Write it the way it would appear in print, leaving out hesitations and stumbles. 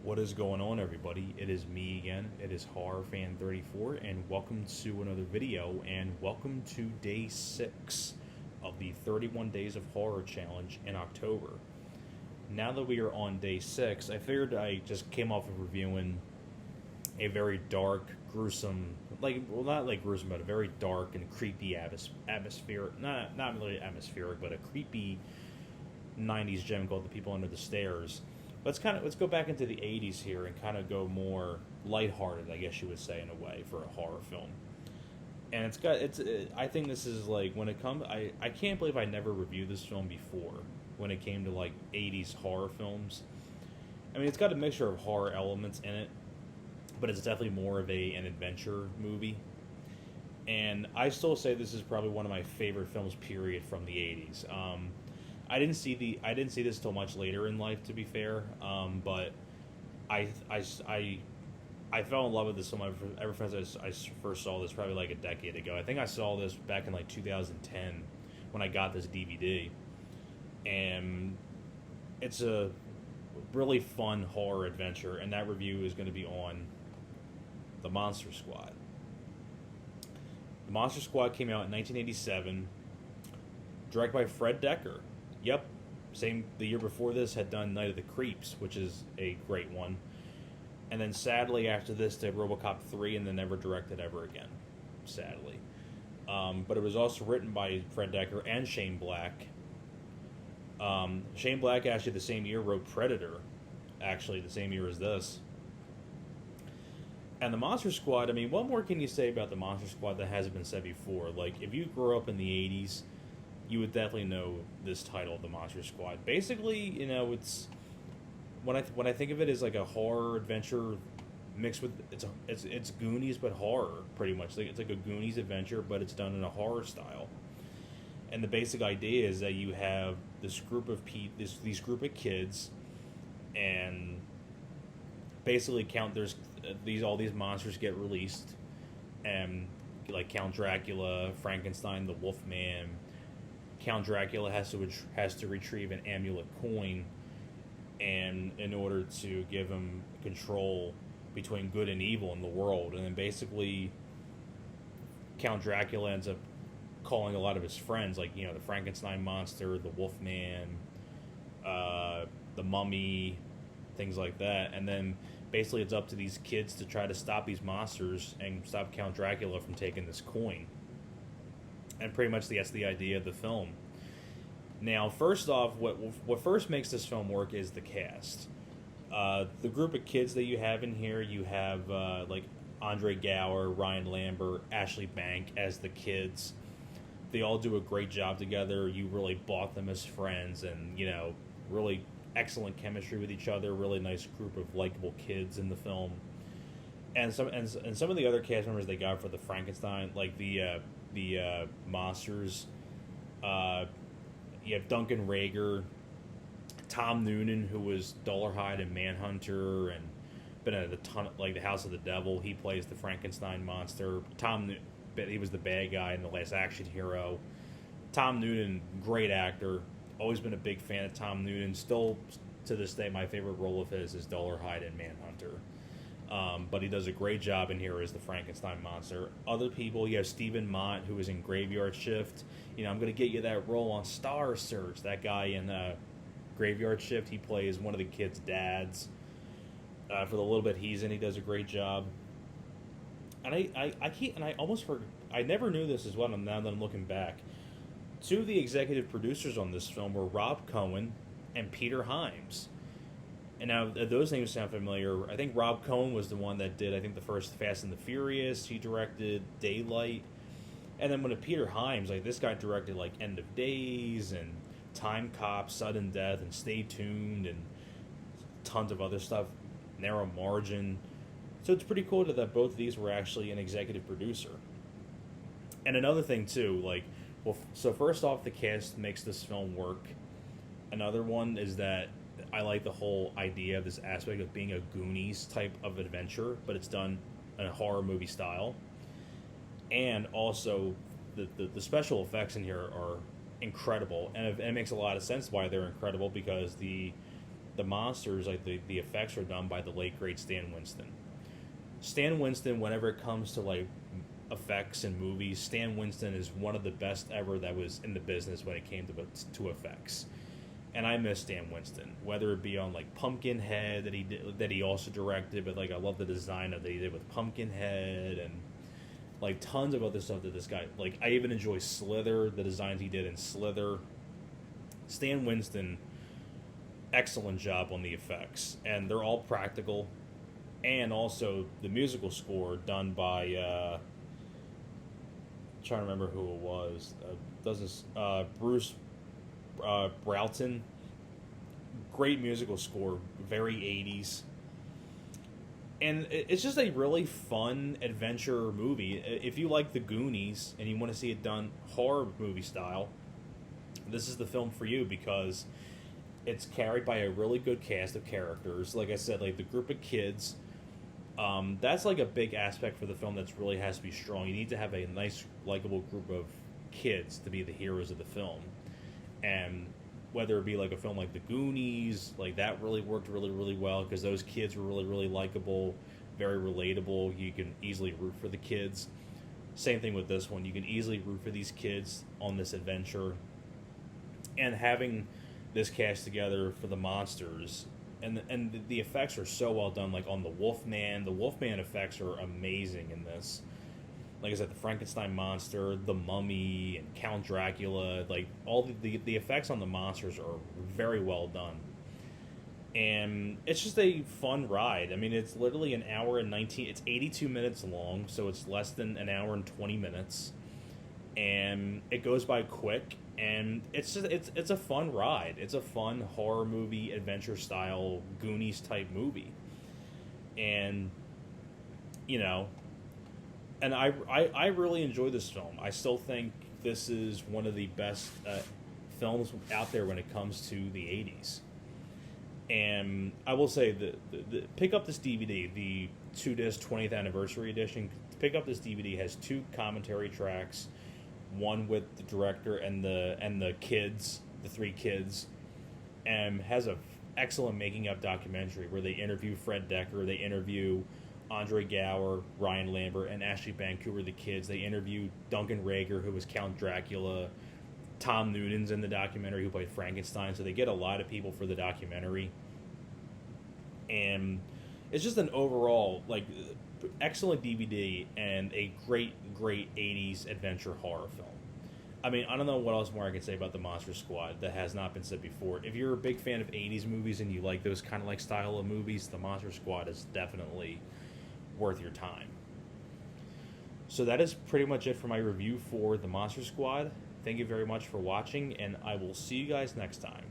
What is going on, everybody? It is me again. It is HorrorFan34, and welcome to another video, and welcome to day 6 of the 31 Days of Horror Challenge in October. Now that we are on day 6, I figured I just came off of reviewing a very dark, gruesome, not like gruesome, but a very dark and creepy atmosphere. Not really atmospheric, but a creepy 90s gem called The People Under the Stairs. Let's go back into the 80s here and kind of go more lighthearted, I guess you would say, in a way, for a horror film. And I think this is like, when it comes, I can't believe I never reviewed this film before when it came to like 80s horror films. I mean, it's got a mixture of horror elements in it, but it's definitely more of an adventure movie. And I still say this is probably one of my favorite films, period, from the 80s. I didn't see this till much later in life, to be fair. But I fell in love with this film ever since I first saw this, probably like a decade ago. I think I saw this back in like 2010 when I got this DVD, and it's a really fun horror adventure. And that review is going to be on The Monster Squad. The Monster Squad came out in 1987, directed by Fred Dekker. Yep, the year before this had done Night of the Creeps, which is a great one. And then sadly after this did RoboCop 3 and then never directed ever again, sadly. But it was also written by Fred Dekker and Shane Black. Shane Black actually the same year wrote Predator, actually the same year as this. And the Monster Squad, I mean, what more can you say about the Monster Squad that hasn't been said before? Like, if you grew up in the 80s, you would definitely know this title, The Monster Squad. Basically, you know, it's when I think of it as like a horror adventure mixed with it's Goonies but horror, pretty much. It's like a Goonies adventure, but it's done in a horror style. And the basic idea is that you have this group of these group of kids, and basically all these monsters get released, and like Count Dracula, Frankenstein, the Wolfman. Count Dracula has to retrieve an amulet coin, and in order to give him control between good and evil in the world. And then basically Count Dracula ends up calling a lot of his friends, like, you know, the Frankenstein monster, the Wolfman, the Mummy, things like that. And then basically it's up to these kids to try to stop these monsters and stop Count Dracula from taking this coin. And pretty much that's the idea of the film. Now, first off, what first makes this film work is the cast. The group of kids that you have in here, you have like Andre Gower, Ryan Lambert, Ashley Bank as the kids. They all do a great job together. You really bought them as friends, and, you know, really excellent chemistry with each other. Really nice group of likable kids in the film. And some of the other cast members they got for the Frankenstein, like the monsters. You have Duncan Rager, Tom Noonan, who was Dollarhide in Manhunter, and been in a ton of, like, the House of the Devil. He plays the Frankenstein monster. He was the bad guy in The Last Action Hero. Tom Noonan, great actor. Always been a big fan of Tom Noonan. Still, to this day, my favorite role of his is Dollarhide in Manhunter. But he does a great job in here as the Frankenstein monster. Other people, you have Stephen Mott, who was in Graveyard Shift. You know, I'm going to get you that role on Star Search. That guy in Graveyard Shift, he plays one of the kids' dads. For the little bit he's in, he does a great job. And I never knew this as well. Now that I'm looking back, two of the executive producers on this film were Rob Cohen and Peter Hyams. And now, those names sound familiar. I think Rob Cohen was the one that did, I think, the first Fast and the Furious. He directed Daylight. And then when Peter Hyams, like, this guy directed, like, End of Days and Time Cop, Sudden Death, and Stay Tuned, and tons of other stuff. Narrow Margin. So it's pretty cool that both of these were actually an executive producer. And another thing, too, like, so first off, the cast makes this film work. Another one is that I like the whole idea of this aspect of being a Goonies type of adventure, but it's done in a horror movie style. And also, the special effects in here are incredible, and it makes a lot of sense why they're incredible, because the the monsters, like the effects are done by the late great Stan Winston. Stan Winston, whenever it comes to like effects and movies, Stan Winston is one of the best ever that was in the business when it came to effects. And I miss Stan Winston, whether it be on like Pumpkinhead that he also directed, but like I love the design that he did with Pumpkinhead and like tons of other stuff that this guy, like I even enjoy Slither, the designs he did in Slither. Stan Winston, excellent job on the effects, and they're all practical, and also the musical score done by trying to remember who it was. Bruce Broughton. Great musical score, very 80s. And it's just a really fun adventure movie. If you like The Goonies and you want to see it done horror movie style, this is the film for you, because it's carried by a really good cast of characters. Like I said, like the group of kids, that's like a big aspect for the film that's really has to be strong. You need to have a nice, likable group of kids to be the heroes of the film. And whether it be like a film like The Goonies, like that really worked really, really well because those kids were really, really likable, very relatable. You can easily root for the kids. Same thing with this one. You can easily root for these kids on this adventure. And having this cast together for the monsters, and the effects are so well done. Like on the Wolfman effects are amazing in this. Like I said, the Frankenstein monster, the Mummy, and Count Dracula, like all the effects on the monsters are very well done. And it's just a fun ride. I mean, it's literally an hour and 19, it's 82 minutes long, so it's less than an hour and 20 minutes. And it goes by quick, and it's a fun ride. It's a fun horror movie, adventure style, Goonies type movie. And, you know, and I really enjoy this film. I still think this is one of the best films out there when it comes to the 80s. And I will say that pick up this DVD, the 2-disc 20th anniversary edition. Pick up this DVD. Has 2 commentary tracks, one with the director and the kids, the 3 kids, and has a excellent making up documentary where they interview Fred Decker, they interview Andre Gower, Ryan Lambert, and Ashley Bank, who were the kids. They interviewed Duncan Rager, who was Count Dracula. Tom Noonan's in the documentary, who played Frankenstein. So they get a lot of people for the documentary. And it's just an overall, like, excellent DVD and a great, great 80s adventure horror film. I mean, I don't know what else more I can say about the Monster Squad that has not been said before. If you're a big fan of 80s movies and you like those kind of like style of movies, the Monster Squad is definitely worth your time. So that is pretty much it for my review for the Monster Squad. Thank you very much for watching, and I will see you guys next time.